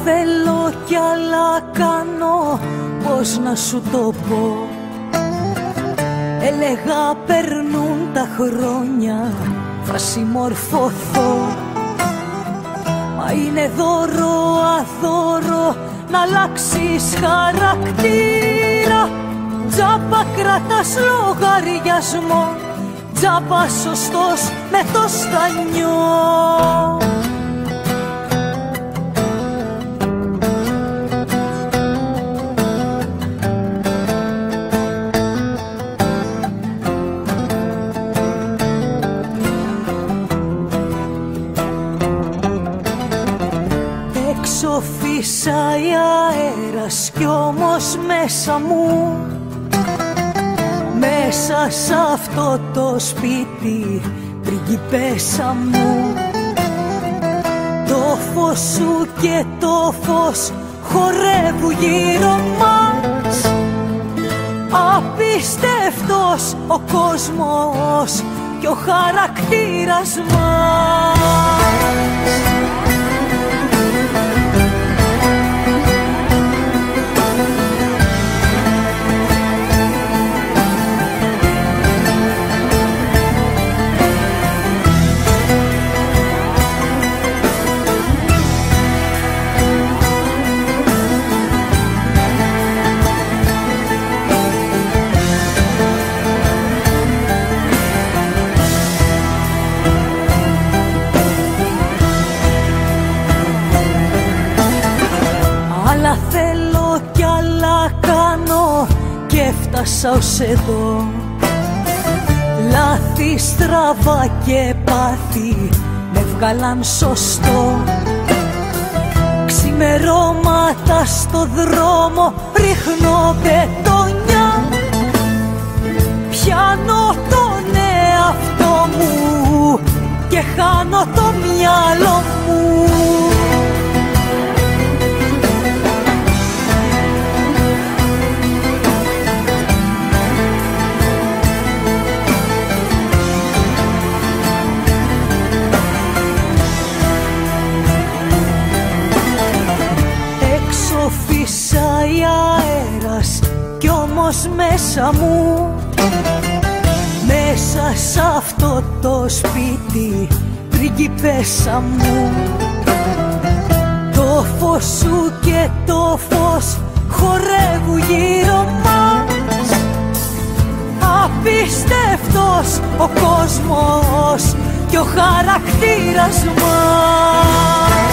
Θέλω κι άλλα κάνω, πώς να σου το πω. Έλεγα περνούν τα χρόνια, θα συμμορφωθώ. Μα είναι δώρο αδώρο να αλλάξεις χαρακτήρα. Τζάπα κρατάς λογαριασμό, τζάπα σωστός με το στανιό. Έξω φύσαει αέρας κι όμως μέσα μου, μέσα σ' αυτό το σπίτι, πριγκιπέσα μου, το φως σου και το φως χορεύουν γύρω μας. Απίστευτος ο κόσμος και ο χαρακτήρας μας. Άλλα θέλω κι άλλα κάνω και έφτασα ως εδώ. Λάθη, στραβά και πάθη με βγάλαν σωστό. Ξημερώματα στο δρόμο ρίχνω μπετόνια. Πιάνω τον εαυτό μου και χάνω το μυαλό μου. Φύσαει αέρας κι όμως μέσα μου, μέσα σ' αυτό το σπίτι, πριγκιπέσα μου, το φως σου και το φως χορεύουν γύρω μας. Απίστευτος ο κόσμος και ο χαρακτήρας μας.